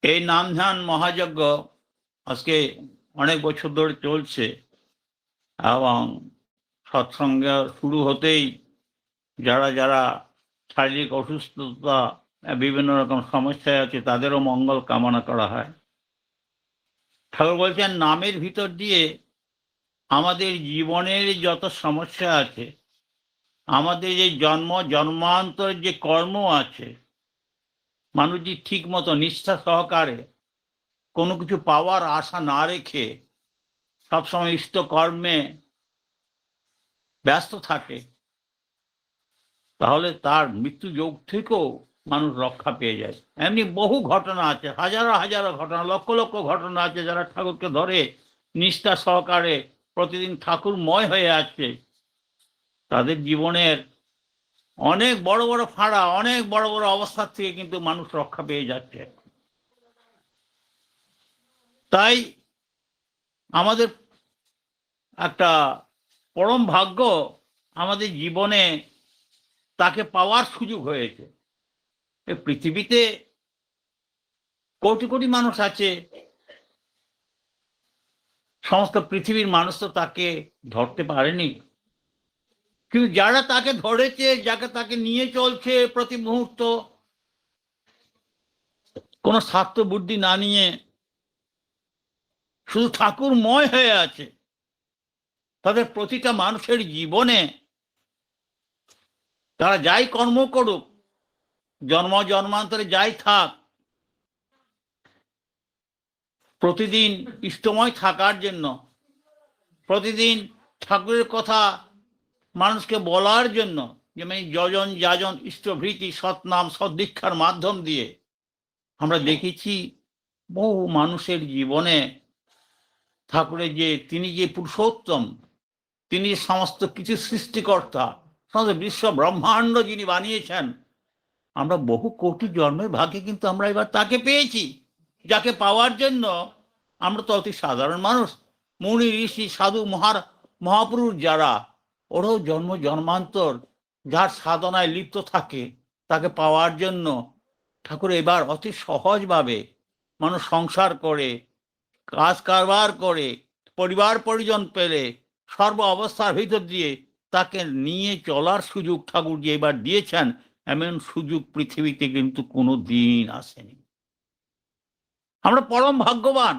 এই নাম ধ্যান মহাযজ্ঞ আজকে অনেক বছর ধরে চলছে এবং সৎসঙ্গ শুরু হতেই যারা যারা শারীরিক অসুস্থতা বিভিন্ন রকম সমস্যায় আছে তাদেরও মঙ্গল কামনা করা হয়। ঠাকুর বলছেন নামের ভিতর দিয়ে আমাদের জীবনের যত সমস্যা আছে, আমাদের যে জন্ম জন্মান্তরের যে কর্ম আছে, মানুষ যদি ঠিক মতো নিষ্ঠা সহকারে কোনো কিছু পাওয়ার আশা না রেখে সবসময় ইষ্ট কর্মে ব্যস্ত থাকে, তাহলে তার মৃত্যু যোগ থেকেও মানুষ রক্ষা পেয়ে যায়। এমনি বহু ঘটনা আছে, হাজারো হাজারো ঘটনা, লক্ষ লক্ষ ঘটনা আছে যারা ঠাকুরকে ধরে নিষ্ঠা সহকারে প্রতিদিন ঠাকুরময় হয়ে আছে, তাদের জীবনের অনেক বড় বড় ফাঁড়া, অনেক বড় বড় অবস্থার থেকে কিন্তু মানুষ রক্ষা পেয়ে যাচ্ছে। তাই আমাদের একটা পরম ভাগ্য, আমাদের জীবনে তাকে পাওয়ার সুযোগ হয়েছে। এই পৃথিবীতে কোটি কোটি মানুষ আছে, সমস্ত পৃথিবীর মানুষ তো তাকে ধরতে পারেনি, কিন্তু যারা তাকে ধরেছে, যাকে তাকে নিয়ে চলছে প্রতি মুহূর্ত, কোনো স্বার্থ বুদ্ধি না নিয়ে শুধু ঠাকুরময় হয়ে আছে, তাদের প্রতিটা মানুষের জীবনে তারা যাই কর্ম করুক, জন্ম জন্মান্তরে যাই থাক, প্রতিদিন ইষ্টময় থাকার জন্য, প্রতিদিন ঠাকুরের কথা মানুষকে বলার জন্য, যেমন যজন যাজন ইষ্টভৃতি সৎনাম সদ্দীক্ষার মাধ্যম দিয়ে আমরা দেখেছি বহু মানুষের জীবনে ঠাকুরের যে তিনি যে পুরুষোত্তম, তিনি সমস্ত কিছু সৃষ্টিকর্তা, সমস্ত বিশ্ব ব্রহ্মাণ্ড যিনি বানিয়েছেন, আমরা বহু কোটি জন্মের ভাগ্যে কিন্তু আমরা এবার তাকে পেয়েছি, যাকে পাওয়ার জন্য আমরা তো অতি সাধারণ মানুষ। মুনি ঋষি সাধু মহাপুরুষ যারা, ওরাও জন্ম জন্মান্তর যার সাধনায় লিপ্ত থাকে, তাকে পাওয়ার জন্য ঠাকুর এবার অতি সহজভাবে মানুষ সংসার করে, কাজ কারবার করে, পরিবার পরিজন পেলে, সর্ব অবস্থার ভিতর দিয়ে তাকে নিয়ে চলার সুযোগ ঠাকুর যে এবার দিয়েছেন, এমন সুযোগ পৃথিবীতে কিন্তু কোনো দিন আসেনি। আমরা পরম ভাগ্যবান।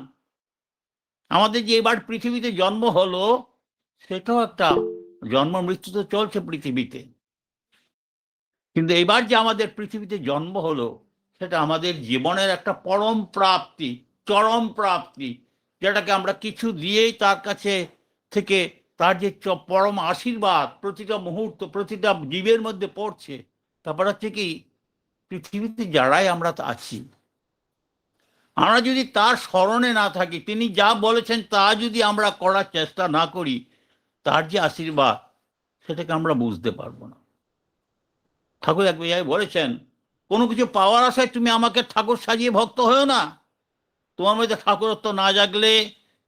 আমাদের যে এবার পৃথিবীতে জন্ম হলো, সেটাও একটা জন্ম মৃত্যু তো চলছে পৃথিবীতে, কিন্তু এবার যে আমাদের পৃথিবীতে জন্ম হলো, সেটা আমাদের জীবনের একটা পরম প্রাপ্তি, চরম প্রাপ্তি, যেটাকে আমরা কিছু দিয়েই তার কাছে থেকে তার যে পরম আশীর্বাদ প্রতিটা মুহূর্ত প্রতিটা জীবের মধ্যে পড়ছে। তারপর হচ্ছে কি, পৃথিবীতে যারাই আমরা আছি, আমরা যদি তার স্মরণে না থাকি, তিনি যা বলেছেন তা যদি আমরা করার চেষ্টা না করি, তার যে আশীর্বাদ সেটাকে আমরা বুঝতে পারবো না। ঠাকুর এক জায়গায় বলেছেন, কোনো কিছু পাওয়ার আশায় তুমি আমাকে ঠাকুর সাজিয়ে ভক্ত হয়েও না। তোমার মধ্যে ঠাকুরত্ব না জাগলে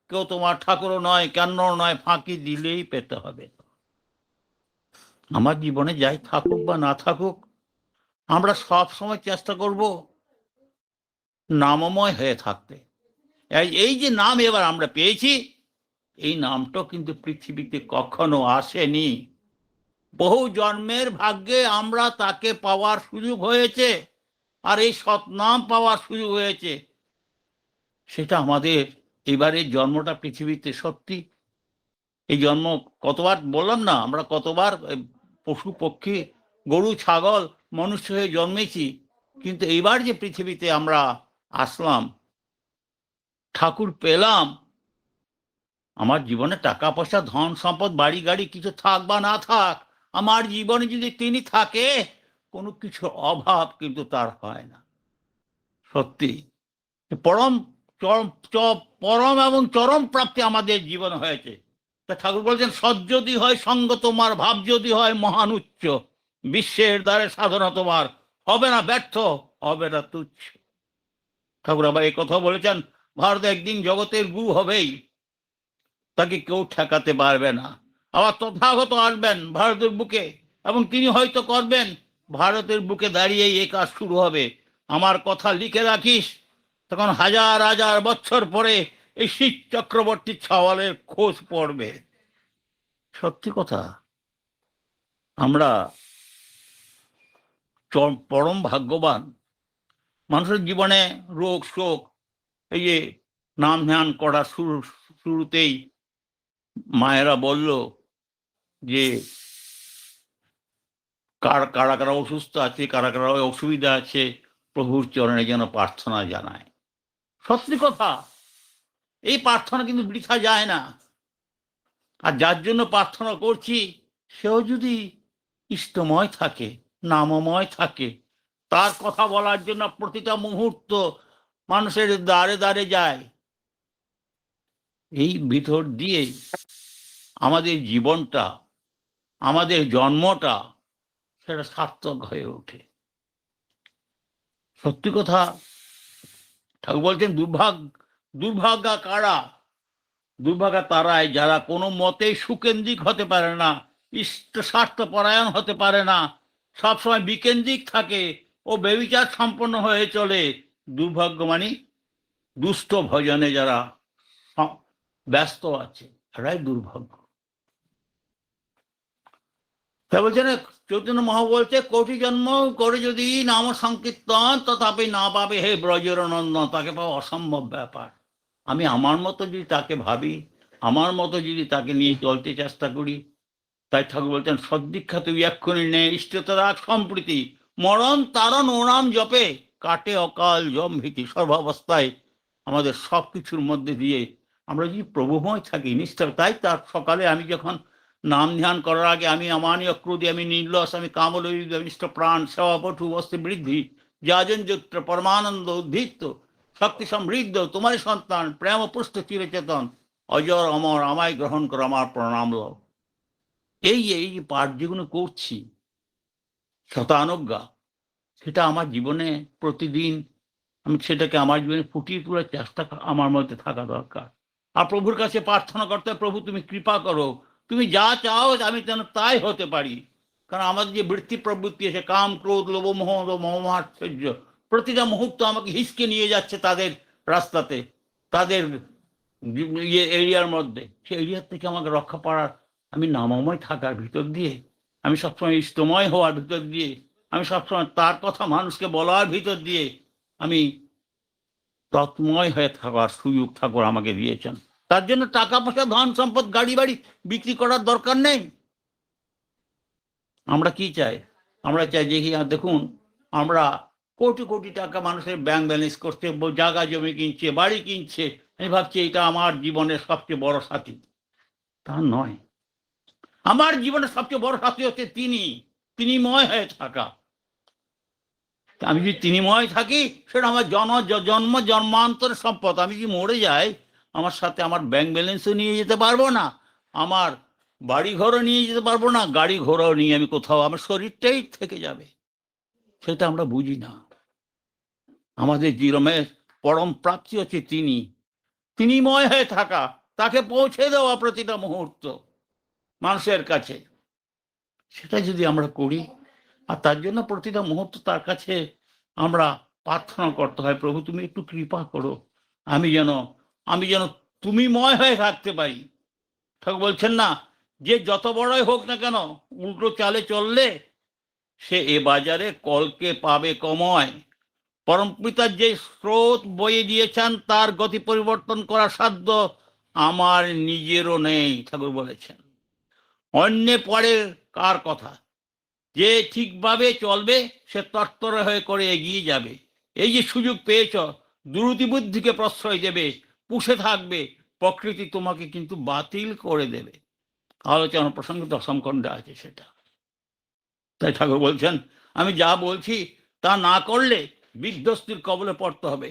কেউ তোমার ঠাকুরও নয়, কেন নয়, ফাঁকি দিলেই পেতে হবে। আমার জীবনে যাই থাকুক বা না থাকুক, আমরা সব সময় চেষ্টা করব নামময় হয়ে থাকতে। এই যে নাম এবার আমরা পেয়েছি, এই নামটা কিন্তু পৃথিবীতে কখনো আসেনি। বহু জন্মের ভাগ্যে আমরা তাকে পাওয়ার সুযোগ হয়েছে, আর এই সৎনাম পাওয়ার সুযোগ হয়েছে। সেটা আমাদের এবারের জন্মটা পৃথিবীতে সত্যি, এই জন্ম কতবার বললাম না, আমরা কতবার পশু পক্ষী গরু ছাগল মনুষ্য হয়ে জন্মেছি, কিন্তু এইবার যে পৃথিবীতে আমরা আসলাম, ঠাকুর পেলাম, আমার জীবনে টাকা পয়সা ধন সম্পদ বাড়ি গাড়ি কিছু থাক বা না থাক, আমার জীবনে যদি তিনি থাকে, কোনো কিছু অভাব কিন্তু তার হয় না। সত্যি পরম পরম এবং চরম প্রাপ্তি আমাদের জীবন হয়েছে। তা ঠাকুর বলছেন, সৎ যদি হয় সঙ্গ তোমার, ভাব যদি হয় মহান উচ্চ, বিশ্বের দ্বারে সাধনা তোমার হবে না ব্যর্থ, হবে না তুচ্ছ। ঠাকুর আবার এই কথা বলেছেন, ভারত একদিন জগতের গুরু হবেই, তাকে কেউ ঠেকাতে পারবে না। আবার তথাগত আসবেন ভারতের বুকে, এবং তিনি হয়তো করবেন, ভারতের বুকে দাঁড়িয়েই এ কাজ শুরু হবে। আমার কথা লিখে রাখিস, তখন হাজার হাজার বছর পরে এই শিব চক্রবর্তী ছাওয়ালের খোঁজ পড়বে। সত্যি কথা, আমরা পরম ভাগ্যবান। মানুষের জীবনে রোগ শোক, এই যে নাম ধ্যান করা শুরুতেই মায়েরা বলল যে কারা কারা অসুস্থ আছে, কারা কারা অসুবিধা আছে, প্রভুর চরণে যেন প্রার্থনা জানায়। সত্যি কথা, এই প্রার্থনা কিন্তু বৃথা যায় না। আর যার জন্য প্রার্থনা করছি সেও যদি ইষ্টময় থাকে, নামময় থাকে, তার কথা বলার জন্য প্রতিটা মুহূর্ত মানুষের দ্বারে দ্বারে যায়, এই ভিতর দিয়ে আমাদের জীবনটা, আমাদের জন্মটা সেটা সার্থক হয়ে ওঠে। সত্যি কথা, ঠাকুর বলছেন দুর্ভাগা কারা? দুর্ভাগা তারাই যারা কোনো মতেই সুকেন্দ্রিক হতে পারে না, ইষ্ট স্বার্থ পরায়ণ হতে পারে না, সবসময় বিকেন্দ্রিক থাকে ও ব্যভিচার সম্পন্ন হয়ে চলে। দুর্ভাগ্য মানে দুষ্ট ভজনে যারা ব্যস্ত আছে, এরাই দুর্ভাগ্য। তা বলছেন চৈতন্য মহাপ্রভু বলছে, কোটি জন্ম করে যদি নাম সংকীর্তন তথাপি না পাবে হে ব্রজের নন্দন, তাকে পাওয়া অসম্ভব ব্যাপার। আমি আমার মতো যদি তাকে ভাবি, আমার মতো যদি তাকে নিয়ে চলতে চেষ্টা করি, তাই ঠাকুর বলছেন সদ্দীক্ষা তুই এক্ষুনি নে, ইষ্টতরাগ সম্প্রীতি, মরণ তারণ ওনাম জপে, কাটে অকাল জম ভীতি। সর্বাবস্থায় আমাদের সব কিছুর মধ্যে দিয়ে আমরা যদি প্রভুময় থাকি, নিষ্ঠা। তাই তার সকালে আমি যখন নাম ধ্যান করার আগে আমি আমানীয় ক্রোধী, আমি নির্লস, আমি কামলোভী, নিষ্ঠ প্রাণ, সেবাপটু, বস্তি বৃদ্ধি, যাজন যুক্ত পরমানন্দ উদ্ধিত, শক্তি সমৃদ্ধ তোমারই সন্তান, প্রেম পুষ্ট চিরচেতন, অজর অমর, আমায় গ্রহণ করো, আমার প্রণাম লও। এই এই পাঠ যেগুলো করছি শতানুজ্ঞা, সেটা আমার জীবনে প্রতিদিন আমি সেটাকে আমার জীবনে ফুটিয়ে তোলার চেষ্টা আমার মধ্যে থাকা দরকার। আর প্রভুর কাছে প্রার্থনা করতে, প্রভু তুমি কৃপা করো, তুমি যা চাও আমি যেন তাই হতে পারি। কারণ আমাদের যে বৃত্তি প্রবৃত্তি আছে, কাম ক্রোধ লোভ মোহ মহাশ্চর্য, প্রতিটা মুহূর্ত আমাকে হিসকে নিয়ে যাচ্ছে তাদের রাস্তাতে, তাদের ইয়ে এরিয়ার মধ্যে। সেই এরিয়ার থেকে আমাকে রক্ষা পাওয়ার, আমি নামময় থাকার ভিতর দিয়ে, আমি সবসময় ইষ্টময় হওয়ার ভিতর দিয়ে, আমি সবসময় তার কথা মানুষকে বলার ভিতর দিয়ে আমি তৎময় হয়ে থাকার সুযোগ ঠাকুর আমাকে দিয়েছেন। তার জন্য টাকা পয়সা, ধন সম্পদ, গাড়ি বাড়ি বিক্রি করার দরকার নেই। আমরা কি চাই? আমরা চাই যে দেখুন, আমরা কোটি কোটি টাকা মানুষের ব্যাংক ব্যালেন্স করছে, জায়গা জমি কিনছে, বাড়ি কিনছে, আমি ভাবছি এটা আমার জীবনের সবচেয়ে বড় সাথী। তা নয়, আমার জীবনের সবচেয়ে বড় সাথী হচ্ছে তিনিময় হয়ে থাকা। আমি যদি তিনিময় থাকি, সেটা আমার জন্ম জন্মান্তরের সম্পদ। আমি যদি মরে যাই, আমার সাথে আমার ব্যাংক ব্যালেন্সও নিয়ে যেতে পারবো না, আমার বাড়ি ঘরও নিয়ে যেতে পারবো না, গাড়ি ঘোড়াও নিয়ে আমি কোথাও, আমার শরীরটাই থেকে যাবে। সেটা আমরা বুঝি না। আমাদের জীবনের পরম প্রাপ্তি হচ্ছে তিনিময় হয়ে থাকা, তাকে পৌঁছে দেওয়া প্রতিটা মুহূর্ত মানুষের কাছে। সেটা যদি আমরা করি, আর তার জন্য প্রতিটা মুহূর্ত তার কাছে আমরা প্রার্থনা করতে হয়, প্রভু তুমি একটু কৃপা করো, আমি যেন তুমিময় হয়ে থাকতে পারি। ঠাকুর বলছেন না, যে যত বড়ই হোক না কেন, উল্টো চালে চললে সে এ বাজারে কলকে পাবে কময়। পরমপিতার যে স্রোত বয়ে দিয়েছেন, তার গতি পরিবর্তন করার সাধ্য আমার নিজেরও নেই। ঠাকুর বলেছেন, অন্যে পরে কার কথা, যে ঠিকভাবে চলবে সে তরতরে হয়ে করে এগিয়ে যাবে। এই যে সুযোগ পেয়েছ, দুরুতি বুদ্ধিকে প্রশ্রয় দেবে, পুষে থাকবে, প্রকৃতি তোমাকে কিন্তু বাতিল করে দেবে। আলোচনা প্রসঙ্গে দশম খণ্ডে আছে সেটা। তাই ঠাকুর বলছেন, আমি যা বলছি তা না করলে বিধ্বস্তির কবলে পড়তে হবে।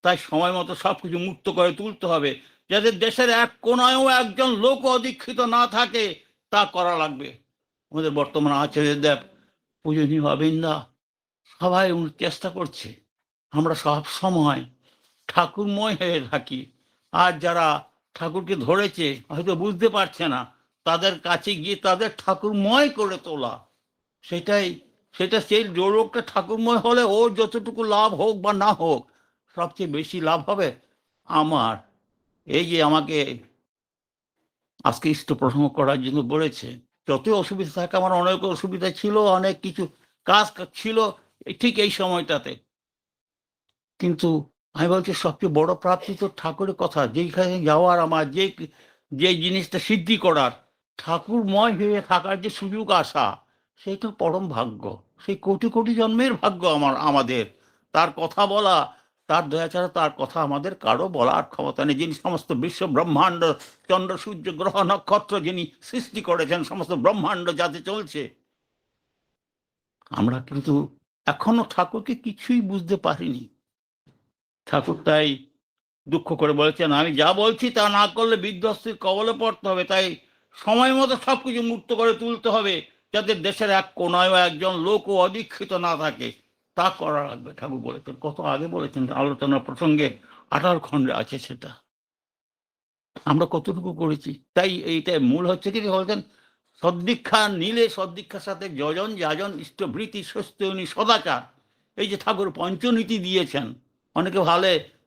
তাই সময় মতো সবকিছু মুক্ত করে তুলতে হবে, যাতে দেশের এক কোনায়ও একজন লোক অদীক্ষিত না থাকে, তা করা লাগবে। আমাদের বর্তমান আচার্যদেব, পূজনীয় অবিন্দা, সবাই চেষ্টা করছে আমরা সব সময় ঠাকুরময় হয়ে থাকি। আর যারা ঠাকুরকে ধরেছে হয়তো বুঝতে পারছে না, তাদের কাছে গিয়ে তাদের ঠাকুরময় করে তোলা, সেটা সেই লোকটা ঠাকুরময় হলে ওর যতটুকু লাভ হোক বা না হোক, সবচেয়ে বেশি লাভ হবে আমার। এই যে আমাকে আজকে ইষ্ট প্রসঙ্গ করার জন্য বলেছে, যতই অসুবিধা থাকে, আমার অনেক অসুবিধা ছিল, অনেক কিছু কাজ ছিল ঠিক এই সময়টাতে, কিন্তু আমি বলছি সবচেয়ে বড় প্রাপ্তি তো ঠাকুরের কথা, যেইখানে যাওয়ার আমার যে জিনিসটা সিদ্ধি করার, ঠাকুরময় হয়ে থাকার যে সুযোগ আসা, সেই তো পরম ভাগ্য। সেই কোটি কোটি জন্মের ভাগ্য আমাদের। তার কথা বলা, তার দয়া ছাড়া তার কথা আমাদের কারো বলার ক্ষমতা নেই। যিনি সমস্ত বিশ্ব ব্রহ্মাণ্ড, চন্দ্র সূর্য গ্রহ নক্ষত্র যিনি সৃষ্টি করেছেন, সমস্ত ব্রহ্মাণ্ড যাতে চলছে, আমরা কিন্তু এখনো ঠাকুরকে কিছুই বুঝতে পারিনি। ঠাকুর তাই দুঃখ করে বলেছেন, আমি যা বলছি তা না করলে বিধ্বস্তির কবলে পড়তে হবে, তাই সময় মতো সবকিছু মুক্ত করে তুলতে হবে, যাতে দেশের এক কোনায়ও একজন লোকও অদীক্ষিত না থাকে। তা করা লাগবে, ঠাকুর বলেছেন, কত আগে বলেছেন, আলোচনা প্রসঙ্গে 18 খণ্ডে আছে সেটা। আমরা কতটুকু করেছি? তাই এইটা মূল হচ্ছে কি বলছেন, সদ্দীক্ষা নিলে সদ্দীক্ষার সাথে যজন যাজন ইষ্টভৃতি স্বস্তিনী সদাচার, এই যে ঠাকুর পঞ্চনীতি দিয়েছেন। অনেকে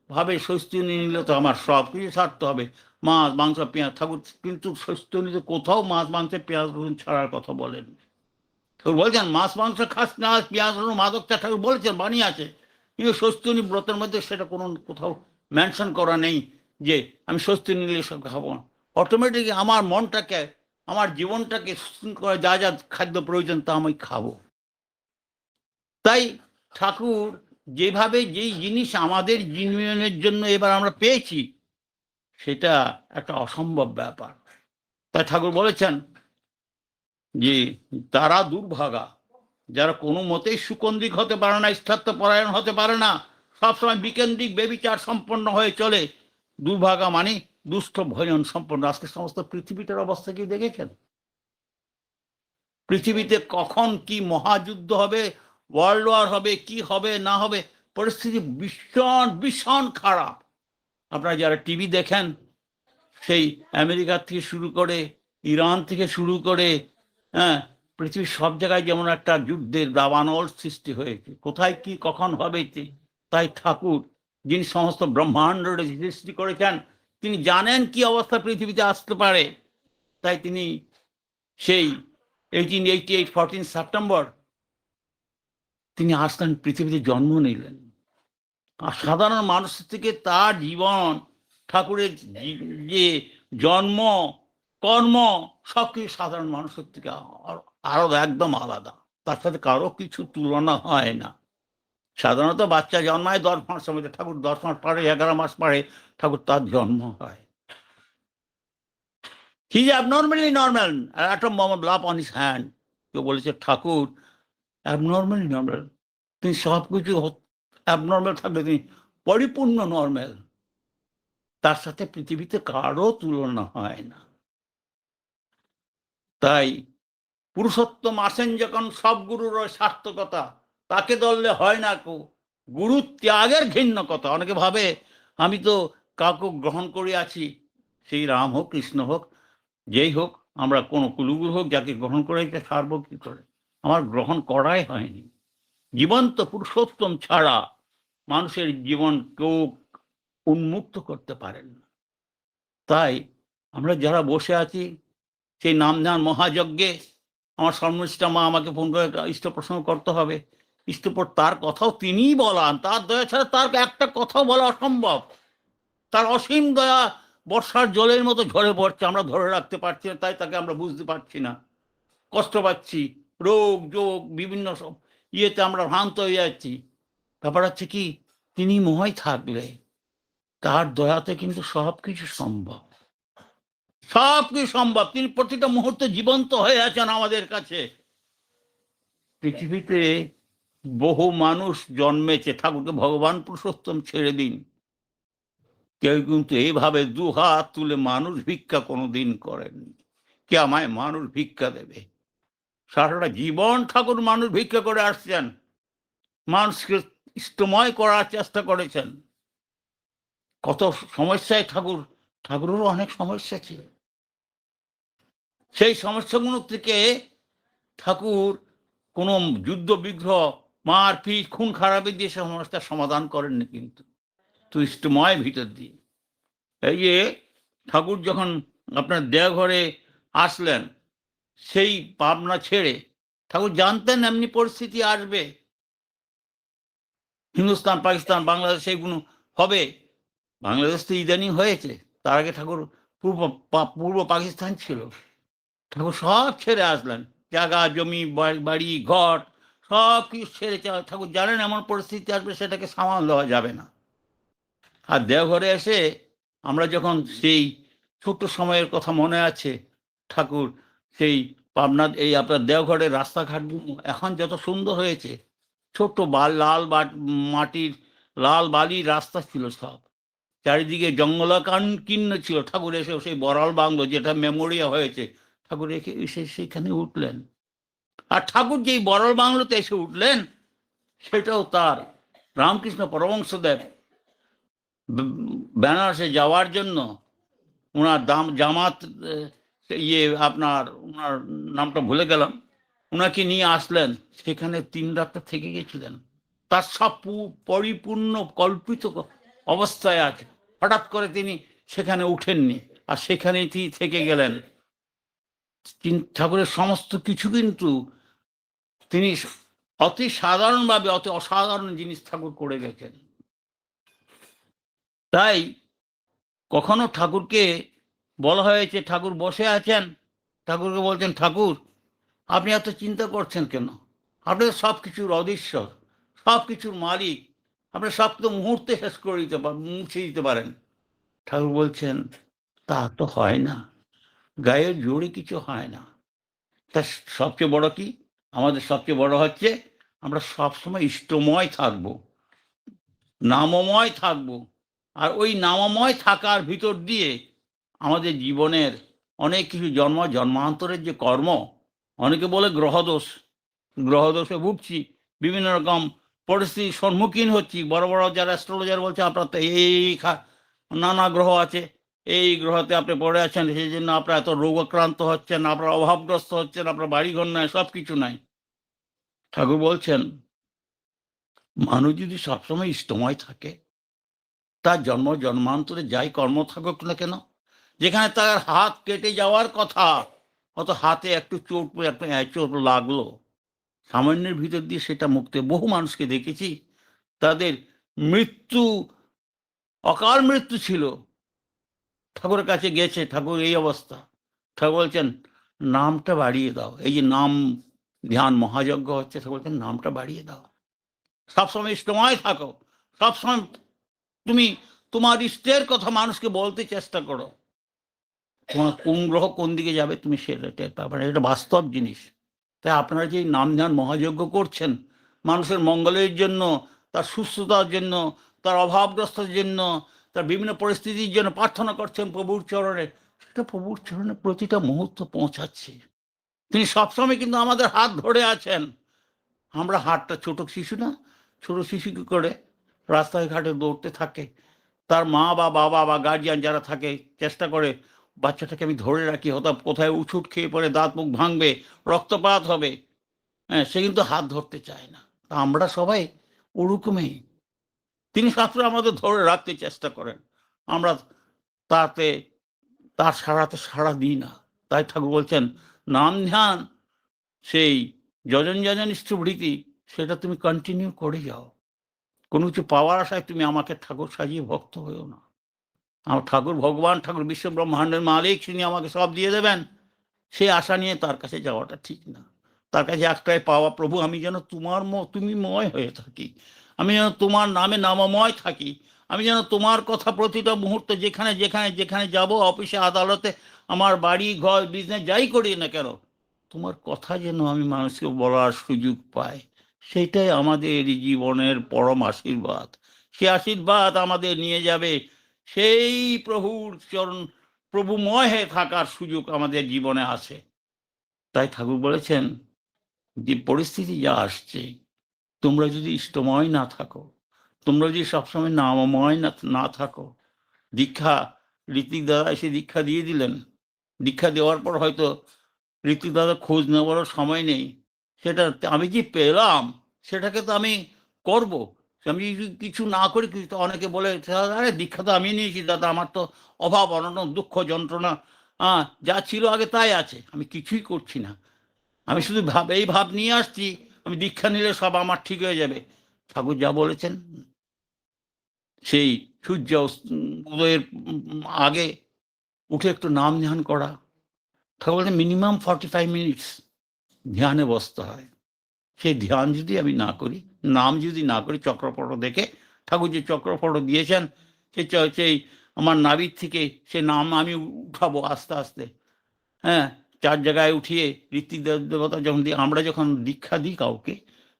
ভাবে স্বস্তিনী নিলে তো আমার সব কিছু ছাড়তে হবে, মাছ মাংস পেঁয়াজ। ঠাকুর কিন্তু স্বস্তিনীতে কোথাও মাছ মাংস পেঁয়াজ রসুন ছাড়ার কথা বলেন। ঠাকুর বলছেন মাছ মাংস খাস না, পেঁয়াজ রসুন মাদক চা, ঠাকুর বলেছেন, বাণী আছে, কিন্তু স্বস্তিনী ব্রতের মধ্যে সেটা কোনো কোথাও মেনশন করা নেই যে আমি স্বস্তিনী নিলে সব খাবো না। অটোমেটিক আমার মনটাকে, আমার জীবনটাকে করে যা যা খাদ্য প্রয়োজন তা আমি খাবো। তাই ঠাকুর যেভাবে যেই জিনিস আমাদের জীবনের জন্য এবার আমরা পেয়েছি, সেটা একটা অসম্ভব ব্যাপার। তাই ঠাকুর বলেছেন যে তারা দুর্ভাগা, যারা কোনো মতেই সুকন্দিক হতে পারে না, ইষ্টার্থ পরায়ণ হতে পারে না, সবসময় বিকেন্দ্রিক বেবিচার সম্পন্ন হয়ে চলে, দুর্ভাগা মানে দুষ্ট ভজন সম্পন্ন। আজকে সমস্ত পৃথিবীটার অবস্থা কি দেখেছেন? পৃথিবীতে কখন কি মহাযুদ্ধ হবে, ওয়ার্ল্ড ওয়ার হবে, কি হবে না হবে, পরিস্থিতি ভীষণ ভীষণ খারাপ। আপনারা যারা টিভি দেখেন, সেই আমেরিকা থেকে শুরু করে, ইরান থেকে শুরু করে, হ্যাঁ, পৃথিবীর সব জায়গায় যেমন একটা যুদ্ধের দাবানল সৃষ্টি হয়েছে, কোথায় কি কখন হবে। তাই ঠাকুর, যিনি সমস্ত ব্রহ্মাণ্ড সৃষ্টি করেছেন, তিনি জানেন কি অবস্থা পৃথিবীতে আসতে পারে। তাই তিনি সেই 1888 14 সেপ্টেম্বর তিনি আসলেন, পৃথিবীতে জন্ম নিলেন। আর সাধারণ মানুষের থেকে তার জীবন, ঠাকুরের যে জন্ম কর্ম, সবকিছু সাধারণ মানুষের থেকে আরো একদম আলাদা। তার সাথে কারো কিছু তুলনা হয় না। সাধারণত বাচ্চা জন্মায় 10 মাস সময়, ঠাকুর 10 মাস পরে, 11 মাস পরে ঠাকুর তার জন্ম হয়। He is abnormally normal, atom bomb ব্লাপ on his hand. কেউ বলেছে ঠাকুর অ্যাবনর্মালি নর্মাল, তিনি সবকিছু অ্যাবনর্মাল থাকলে তিনি পরিপূর্ণ নর্মাল। তার সাথে পৃথিবীতে কারো তুলনা হয় না। তাই পুরুষোত্তম আসেন যখন, সব গুরুর সার্থকতা, তাকে ধরলে হয় না কো গুরু ত্যাগের ঘৃণ্য কথা। অনেকে ভাবে আমি তো কাউকে গ্রহণ করে আছি, সেই রাম হোক কৃষ্ণ হোক যেই হোক, আমরা কোনো কুলুগুরু হোক, যাকে গ্রহণ করে ছাড়ব কি করে? আমার গ্রহণ করাই হয়নি। জীবন্ত পুরুষোত্তম ছাড়া মানুষের জীবন কেউ উন্মুক্ত করতে পারেন না। তাই আমরা যারা বসে আছি সেই নাম ধ্যান মহাযজ্ঞে, আমার সর্বনিষ্ঠা মা আমাকে ফোন করে ইষ্ট প্রসঙ্গ করতে হবে, ইষ্টপর তার কথাও তিনিই বলান, তার দয়া ছাড়া তার একটা কথাও বলা অসম্ভব। তার অসীম দয়া বর্ষার জলের মতো ঝরে পড়ছে, আমরা ধরে রাখতে পারছি না, তাই তাকে আমরা বুঝতে পারছি না, কষ্ট পাচ্ছি, রোগ যোগ বিভিন্ন সব ইয়েতে আমরা ভ্রান্ত হয়ে যাচ্ছি। ব্যাপার হচ্ছে কি, তিনি মহাই থাকলে তার দয়াতে কিন্তু সবকিছু সম্ভব, সবকিছু সম্ভব। তিনি প্রতিটা মুহূর্তে জীবন্ত হয়ে আছেন আমাদের কাছে। পৃথিবীতে বহু মানুষ জন্মেছে, ঠাকুরকে ভগবান পুরুষোত্তম ছেড়ে দিন, কেউ কিন্তু এইভাবে দুহাত তুলে মানুষ ভিক্ষা কোনোদিন করেননি। কে আমায় মানুষ ভিক্ষা দেবে? সারাটা জীবন ঠাকুর মানুষ ভিক্ষা করে আসছেন, মানুষকে ইষ্টময় করার চেষ্টা করেছেন। কত সমস্যায় ঠাকুরেরও অনেক সমস্যা ছিল। সেই সমস্যাগুলো থেকে ঠাকুর কোনো যুদ্ধ বিগ্রহ, মারপিট, খুন খারাপি দিয়ে সমস্যার সমাধান করেননি। কিন্তু ইষ্টময় ভিতর দিয়ে। এই যে ঠাকুর যখন আপনার দেওঘরে আসলেন, সেই পাবনা ছেড়ে, ঠাকুর জানতেন এমনি পরিস্থিতি আসবে, হিন্দুস্তান, পাকিস্তান, বাংলাদেশ এগুলো হবে। বাংলাদেশ তো ইদানিং হয়েছে, তার আগে ঠাকুর পূর্ব পাকিস্তান ছিল। ঠাকুর সব ছেড়ে আসলেন, জায়গা জমি বাড়ি ঘর সব কিছু ছেড়ে ঠাকুর জানেন এমন পরিস্থিতি আসবে, সেটাকে সামাল দেওয়া যাবে না। আর দেওঘরে এসে আমরা যখন সেই ছোট্ট সময়ের কথা মনে আছে, ঠাকুর সেই পাবনা এই আপনার দেওঘরের রাস্তাঘাটগুলো এখন যত সুন্দর হয়েছে, ছোট্ট লাল মাটির লাল বালির রাস্তা ছিল সব, চারিদিকে জঙ্গলাকাকীর্ণ ছিল। ঠাকুর এসে সেই বড়াল বাংলো যেটা মেমোরিয়া হয়েছে, ঠাকুর এসে সেখানে উঠলেন। আর ঠাকুর যেই বড়াল বাংলোতে এসে উঠলেন, সেটাও তার রামকৃষ্ণ পরমহংসদেব বেনারসে যাওয়ার জন্য ওনার জামাত আপনার ওনার নামটা ভুলে গেলাম, ওনাকে নিয়ে আসলেন। সেখানে 3 রাত থেকে গেছিলেন। তার সব পরিপূর্ণ কল্পিত অবস্থায় আছে। হঠাৎ করে তিনি সেখানে উঠেননি, আর সেখানেই থেকে গেলেন। ঠাকুরের সমস্ত কিছু কিন্তু তিনি অতি সাধারণভাবে অতি অসাধারণ জিনিস ঠাকুর করে গেছেন। তাই কখনো ঠাকুরকে বলা হয়েছে, ঠাকুর বসে আছেন, ঠাকুরকে বলছেন, ঠাকুর আপনি এত চিন্তা করছেন কেন? আপনি সব কিছুর অধীশ্বর, সব কিছুর মালিক, আপনি সব তো মুহূর্তে শেষ করে দিতে মুছে দিতে পারেন। ঠাকুর বলছেন, তা তো হয় না, গায়ের জোরে কিছু হয় না। তা সবচেয়ে বড় কি? আমাদের সবচেয়ে বড় হচ্ছে আমরা সবসময় ইষ্টময় থাকবো, নামময় থাকবো। আর ওই নামময় থাকার ভিতর দিয়ে আমাদের জীবনের অনেক কিছু জন্মান্তরের যে কর্ম, অনেকে বলে গ্রহদোষে ভুগছি, বিভিন্ন রকম পরিস্থিতির সম্মুখীন হচ্ছি। বড় বড় যারা অ্যাস্ট্রোলজার বলছে আপনার তো এই নানা গ্রহ আছে, এই গ্রহতে আপনি পড়ে আছেন, সেই জন্য আপনার এত রোগাক্রান্ত হচ্ছেন, আপনার অভাবগ্রস্ত হচ্ছেন, আপনার বাড়িঘর নাই, সব কিছু নাই। ঠাকুর বলছেন, মানুষ যদি সবসময় ইষ্টময় থাকে, তার জন্মান্তরে যাই কর্ম থাকুক না কেন, যেখানে তার হাত কেটে যাওয়ার কথা, অত হাতে একটু চোট লাগলো, সামান্যের ভিতর দিয়ে সেটা মুক্তি। বহু মানুষকে দেখেছি, তাদের মৃত্যু অকাল মৃত্যু ছিল, ঠাকুরের কাছে গেছে, ঠাকুর এই অবস্থা। ঠাকুর বলছেন, নামটা বাড়িয়ে দাও। এই যে নাম ধ্যান মহাযজ্ঞ হচ্ছে, ঠাকুর বলছেন নামটা বাড়িয়ে দাও, সবসময় ইষ্টময় থাকো, সবসময় তুমি তোমার ইষ্টের কথা মানুষকে বলতে চেষ্টা করো। তোমার কোন গ্রহ কোন দিকে যাবে তুমি সেটা টের পাবে না, এটা বাস্তব জিনিস। তাই আপনারা যে নাম ধ্যান মহাযজ্ঞ করছেন, মানুষের মঙ্গলের জন্য, তার সুস্থতার জন্য, তার অভাবগ্রস্তের জন্য, তার বিভিন্ন পরিস্থিতির জন্য প্রার্থনা করছেন প্রভুর চরণে, সেটা প্রভুর চরণে প্রতিটা মুহূর্ত পৌঁছাচ্ছে। তিনি সবসময় কিন্তু আমাদের হাত ধরে আছেন। আমরা হাতটা ছোট শিশু না, ছোট শিশু কি করে রাস্তায় ঘাটে দৌড়তে থাকে, তার মা বা বাবা বা গার্জিয়ান যারা থাকে চেষ্টা করে বাচ্চাটাকে আমি ধরে রাখি, হয়তো কোথায় উছুট খেয়ে পড়ে দাঁত মুখ ভাঙবে, রক্তপাত হবে, হ্যাঁ, সে কিন্তু হাত ধরতে চায় না। তা আমরা সবাই ওরকমই, তিনি সবসময় আমাদের ধরে রাখতে চেষ্টা করেন, আমরা তাতে তার সাড়া দিই না। তাই ঠাকুর বলছেন, নাম ধ্যান সেই যজন যজন ইষ্টভৃতি, সেটা তুমি কন্টিনিউ করে যাও। কোনো কিছু পাওয়ার আশায় তুমি আমাকে ঠাকুর সাজিয়ে ভক্ত হয়েও না। আমার ঠাকুর ভগবান, ঠাকুর বিশ্ব ব্রহ্মাণ্ডের মালিক, তিনি আমাকে সব দিয়ে দেবেন, সেই আশা নিয়ে তার কাছে যাওয়াটা ঠিক না। তার কাছে একটাই পাওয়া, প্রভু আমি যেন তুমি ময় হয়ে থাকি, আমি যেন তোমার নামে নামময় থাকি, আমি যেন তোমার কথা প্রতিটা মুহূর্তে যেখানে যেখানে যেখানে যাব, অফিসে আদালতে, আমার বাড়ি ঘর বিজনেস যাই করি না কেন, তোমার কথা যেন আমি মানুষকে বলার সুযোগ পাই। সেটাই আমাদের জীবনের পরম আশীর্বাদ। সে আশীর্বাদ আমাদের নিয়ে যাবে সেই প্রভুর চরণ, প্রভুময় হয়ে থাকার সুযোগ আমাদের জীবনে আছে। তাই ঠাকুর বলেছেন, যে পরিস্থিতি যা আসছে, তোমরা যদি ইষ্টময় না থাকো, তোমরা যদি সবসময় নামময় না থাকো। ঋত্বিক দাদা এসে দীক্ষা দিয়ে দিলেন, দীক্ষা দেওয়ার পর হয়তো ঋত্বিক দাদা খোঁজ নেওয়ারও সময় নেই, সেটা আমি যে পেলাম সেটাকে তো আমি করব, আমি কিছু না করি কিছু, তো অনেকে বলে আরে দীক্ষা তো আমি নিয়েছি দাদা, আমার তো অভাব অনটন দুঃখ যন্ত্রণা যা ছিল আগে তাই আছে, আমি কিছুই করছি না, আমি শুধু এই ভাব নিয়ে আসছি আমি দীক্ষা নিলে সব আমার ঠিক হয়ে যাবে। ঠাকুর যা বলেছেন সেই সূর্য উদয়ের আগে উঠে একটু নাম ধ্যান করা, ঠাকুর বলছেন মিনিমাম 45 মিনিটস ধ্যানে বসতে হয়। সেই ধ্যান যদি আমি না করি, নাম যদি না করি, চক্রপট দেখে ঠাকুর যে চক্রপট দিয়েছেন সেই আমার নাভির থেকে সে নাম আমি উঠাবো আস্তে আস্তে, হ্যাঁ, 4 জায়গায় উঠিয়ে ঋত্বিক দেবতা যখন দিই, আমরা যখন দীক্ষা দিই কাউকে,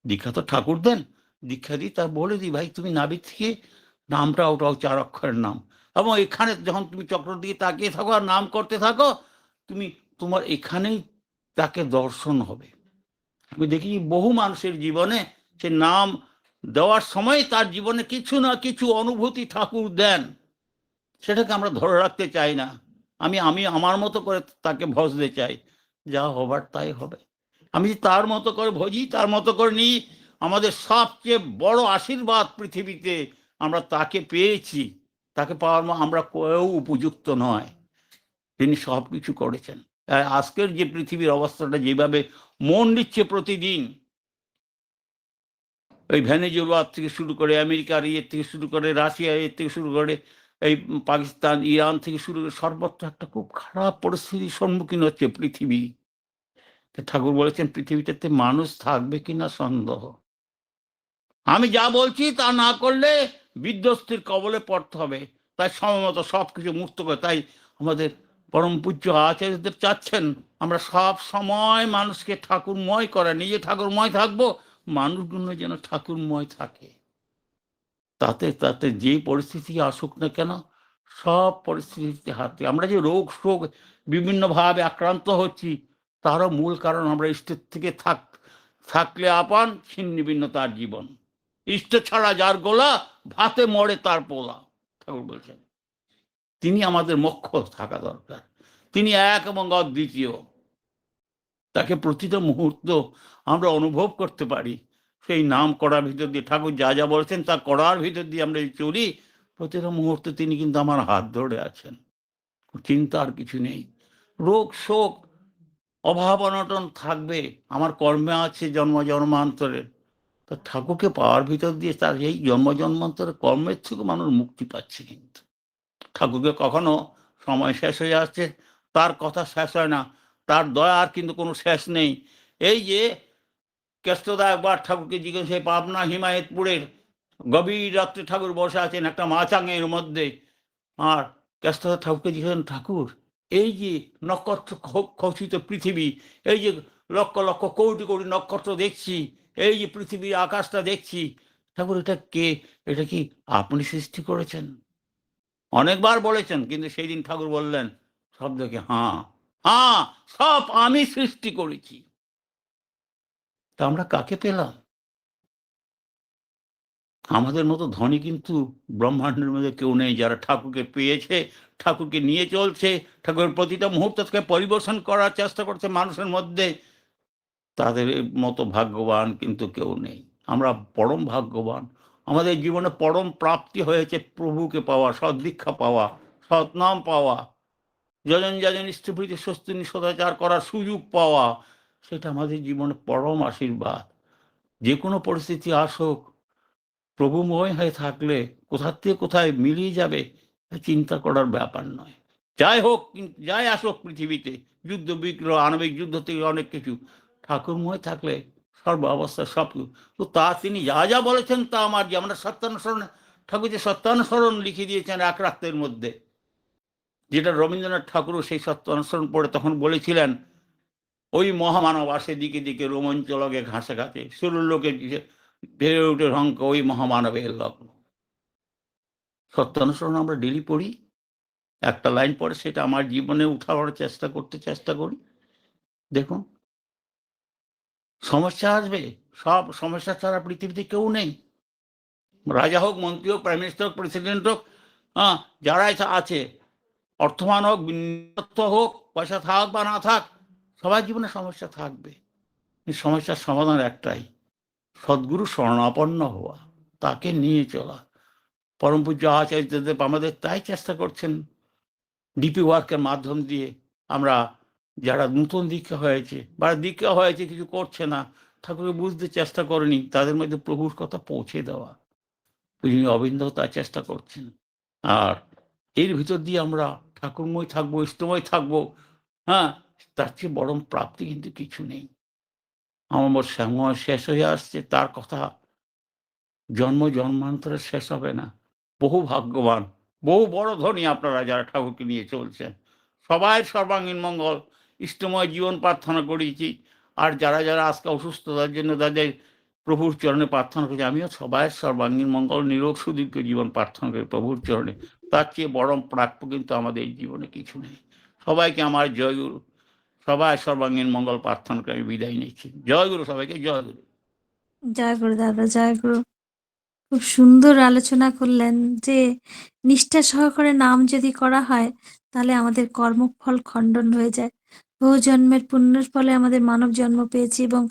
দীক্ষা তো ঠাকুর দেন, দীক্ষা দিই তার বলে দিই ভাই তুমি নাভির থেকে নামটা ওটাও 4 অক্ষরের নাম, এবং এখানে যখন তুমি চক্র দিয়ে তাকিয়ে থাকো আর নাম করতে থাকো, তুমি তোমার এখানেই তাকে দর্শন হবে। আমি দেখি বহু মানুষের জীবনে সে নাম দেওয়ার সময় তার জীবনে কিছু না কিছু অনুভূতি ঠাকুর দেন, সেটাকে আমরা ধরে রাখতে চাই না। আমি আমি আমার মতো করে তাকে ভজতে চাই, যা হবার তাই হবে। আমি তার মতো করে ভজি, তার মতো করে নিই, আমাদের সবচেয়ে বড় আশীর্বাদ পৃথিবীতে আমরা তাকে পেয়েছি, তাকে পাওয়ার আমরা কেউ উপযুক্ত নয়, তিনি সব কিছু করেছেন। আজকের যে পৃথিবীর অবস্থাটা যেভাবে মন নিচ্ছে প্রতিদিন, ওই ভেনেজুয়েলা থেকে শুরু করে আমেরিকার ইয়ের থেকে শুরু করে রাশিয়া এর থেকে শুরু করে এই পাকিস্তান ইরান থেকে শুরু করে সর্বত্র একটা খুব খারাপ পরিস্থিতির সম্মুখীন হচ্ছে পৃথিবী। ঠাকুর বলেছেন পৃথিবীতে মানুষ থাকবে কিনা সন্দেহ, আমি যা বলছি তা না করলে বিধ্বস্তির কবলে পড়তে হবে। তাই সময়মতো সব কিছু মুক্ত করে, তাই আমাদের পরম পূজ্য আচার্যদেব চাচ্ছেন আমরা সব সময় মানুষকে ঠাকুরময় করা, নিজে ঠাকুরময় থাকবো, মানুষগুলো যেন ঠাকুরময় থাকে। তাতে তাতে যে পরিস্থিতি আসুক না কেন, সব পরিস্থিতিতে হাতে, আমরা যে রোগ শোক বিভিন্নভাবে আক্রান্ত হচ্ছি, তারও মূল কারণ আমরা ইষ্টের থেকে থাকলে আপন, ছিন্ন ভিন্ন তার জীবন, ইষ্ট ছাড়া যার গোলা, ভাতে মরে তার পোলা, ঠাকুর বলছেন। তিনি আমাদের মোক্ষ থাকা দরকার, তিনি এক এবং অদ্বিতীয়, তাকে প্রতিটা মুহূর্ত আমরা অনুভব করতে পারি। সেই নাম করার ভিতর দিয়ে ঠাকুর যা যা বলেছেন তা করার ভিতর দিয়ে আমরা চলি, প্রতিটা মুহূর্তে তিনি কিন্তু আমার হাত ধরে আছেন, চিন্তা আর কিছু নেই। রোগ শোক অভাব অনটন থাকবে, আমার কর্মে আছে জন্ম জন্মান্তরের, তা ঠাকুরকে পাওয়ার ভিতর দিয়ে তার এই জন্ম জন্মান্তরের কর্মের থেকে মানুষ মুক্তি পাচ্ছে। কিন্তু ঠাকুরকে কখনো সময় শেষ হয়ে আসছে, তার কথা শেষ হয় না, তার দয়ার কিন্তু কোনো শেষ নেই। এই যে কেষ্টদা একবার ঠাকুরকে জিজ্ঞেস, পাবনা হিমায়তপুরের গভীর রাত্রে ঠাকুর বসে আছেন একটা মাচাঙের মধ্যে, আর কেষ্টদা ঠাকুরকে জিজ্ঞেস, ঠাকুর এই যে নক্ষত্র খচিত পৃথিবী, এই যে লক্ষ লক্ষ কোটি কোটি নক্ষত্র দেখছি, এই যে পৃথিবীর আকাশটা দেখছি, ঠাকুর এটা কে, এটা কি আপনি সৃষ্টি করেছেন? অনেকবার বলেছেন, কিন্তু সেই দিন ঠাকুর বললেন শব্দকে, হ্যাঁ হ্যাঁ সব আমি সৃষ্টি করেছি। তা আমরা কাকে পেলাম? আমাদের মতো ধনী কিন্তু ব্রহ্মাণ্ডের মধ্যে কেউ নেই, যারা ঠাকুরকে পেয়েছে, ঠাকুরকে নিয়ে চলছে, ঠাকুরের প্রতিটা মুহূর্তকে পরিবেশন করার চেষ্টা করছে মানুষের মধ্যে, তাদের মতো ভাগ্যবান কিন্তু কেউ নেই। আমরা পরম ভাগ্যবান, আমাদের জীবনে পরম প্রাপ্তি হয়েছে প্রভুকে পাওয়া, সদ্দীক্ষা পাওয়া, সৎনাম পাওয়া, যজন যজন স্ত্রীপ্রীতি স্বস্তিনী সদাচার করার সুযোগ পাওয়া, সেটা আমাদের জীবনে পরম আশীর্বাদ। যে কোনো পরিস্থিতি আসুক, প্রভুময় হয়ে থাকলে কোথার থেকে কোথায় মিলিয়ে যাবে চিন্তা করার ব্যাপার নয়। যাই হোক, যাই আসুক পৃথিবীতে, যুদ্ধ বিগ্রহ আণবিক যুদ্ধ থেকে অনেক কিছু, ঠাকুরময় থাকলে সর্ব অবস্থায় সব কিছু। তো তা তিনি যা যা বলেছেন তা আমার, যে আমরা সত্যানুসরণ, ঠাকুর যে সত্যানুসরণ লিখে দিয়েছেন এক রাত্রের মধ্যে, যেটা রবীন্দ্রনাথ ঠাকুরও সেই সত্যানুসরণ পড়ে তখন বলেছিলেন, ওই মহামানব আসে দিকে দিকে রোমাঞ্চ লগে ঘাসে ঘাটে, সুরুর লোকে ভেবে উঠে রঙ্ক ওই মহামানবের লগ্ন। সত্যানুসরণ আমরা ডেলি পড়ি, একটা লাইন পড়ে সেটা আমার জীবনে উঠাবার চেষ্টা করি। দেখুন সমস্যা আসবে, সব সমস্যা ছাড়া পৃথিবীতে কেউ নেই, রাজা হোক, মন্ত্রী হোক, প্রাইম মিনিস্টার হোক, প্রেসিডেন্ট হোক, যারাই আছে, অর্থমান হোক, বিনিয়োগ হোক, পয়সা থাক বা না থাক, সবার জীবনে সমস্যা থাকবে। সমস্যার সমাধান একটাই, সদ্গুরু শরণাপন্ন হওয়া। তাকে নিয়ে চলা। পরম পূজ্য আচার্যদেব আমাদের তাই চেষ্টা করছেন। ডিপি ওয়ার্কের মাধ্যম দিয়ে আমরা যারা নতুন দীক্ষা হয়েছে বা দীক্ষা হয়েছে কিছু করছে না, ঠাকুরকে বুঝতে চেষ্টা করেনি, তাদের মধ্যে প্রভুর কথা পৌঁছে দেওয়া। পূজনীয় অবিন্দ তার চেষ্টা করছেন। আর এর ভিতর দিয়ে আমরা ঠাকুরময় থাকবো, ইষ্টময় থাকবো, হ্যাঁ, তার চেয়ে বরং প্রাপ্তি কিন্তু কিছু নেই। আমার সময় শেষ হয়ে আসছে, তার কথা জন্ম জন্মান্তরে শেষ হবে না। বহু ভাগ্যবান, বহু বড় ধনী আপনারা যারা ঠাকুরকে নিয়ে চলছেন। সবাই সর্বাঙ্গীন মঙ্গল, ইষ্টময় জীবন প্রার্থনা করেছি। আর যারা যারা আজকে অসুস্থতার জন্য তাদের প্রভুর চরণে প্রার্থনা করেছি, আমিও সবাই সর্বাঙ্গীন মঙ্গল, নিরোগ সুদীর্ঘ জীবন প্রার্থনা করি প্রভুর চরণে। তার চেয়ে বড় প্রাপ্য কিন্তু আমাদের এই জীবনে কিছু নেই। সবাইকে আমার জয়গুরু, সবাই সর্বাঙ্গীন মঙ্গল প্রার্থনা করে আমি বিদায় নিচ্ছি। জয়গুরু, সবাইকে জয়গুরু। জয় গুরু দাদা, জয় গুরু। খুব সুন্দর আলোচনা করলেন যে নিষ্ঠা সহকারে নাম যদি করা হয় তাহলে আমাদের কর্মফল খণ্ডন হয়ে যায়। বহু জন্মের পুণ্যের ফলে আমাদের মানব জন্ম পেয়েছি এবং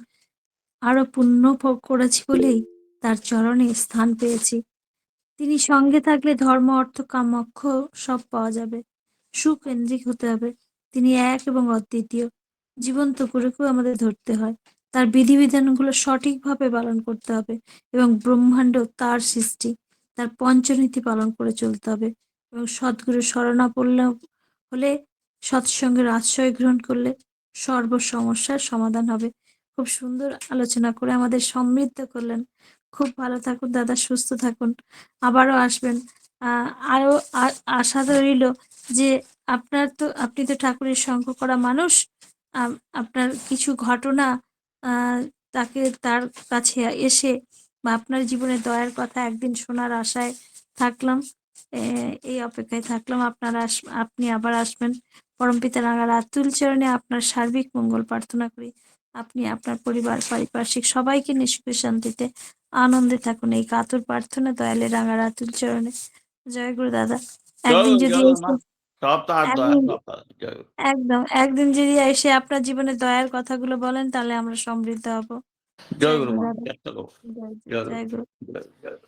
আরো পুণ্য ভোগ করেছি বলেই তার চরণে স্থান পেয়েছি। তিনি সঙ্গে থাকলে ধর্ম, অর্থ, কাম, মোক্ষ সব পাওয়া যাবে। সুকেন্দ্রিক হতে হবে। তিনি এক এবং অদ্বিতীয়। জীবন্ত গুরুকেও আমাদের ধরতে হয়। তার বিধিবিধানগুলো সঠিকভাবে পালন করতে হবে এবং ব্রহ্মাণ্ড তার সৃষ্টি। তার পঞ্চনীতি পালন করে চলতে হবে এবং সদ্গুরু শরণাপন্ন হলে, সৎসঙ্গের আশ্রয় গ্রহণ করলে সর্ব সমস্যার সমাধান হবে। খুব সুন্দর আলোচনা করে আমাদের সমৃদ্ধ করলেন। খুব ভালো থাকুন দাদা, সুস্থ থাকুন। আবারও আসবেন। আরো আশা রইল যে আপনি তো ঠাকুরের সঙ্গ করা মানুষ। আপনার কিছু ঘটনা তার কাছে এসে বা আপনার জীবনে দয়ার কথা একদিন শোনার আশায় থাকলাম। এই অপেক্ষায় থাকলাম আপনি আবার আসবেন। পরমপিতা রাঙা রাতুল চরণে আপনার সার্বিক মঙ্গল প্রার্থনা করি। আপনি আপনার পরিবার, পারিপার্শ্বিক সবাইকে নিষ্কুশ শান্তিতে আনন্দে থাকুন, এই কাতর প্রার্থনা দয়ালে রাঙা রাতুল চরণে। জয় গুরু দাদা। একদিন যদি সব তার দয়া, সব তার জয়। একদিন যদি এসে আপনার জীবনে দয়ার কথাগুলো বলেন তাহলে আমরা সমৃদ্ধ হব। জয় জয় গুরু গুরু মা, দাদা। চেষ্টা করবো। জয় জয় জয় গুরু, গুরু। জয় জয়।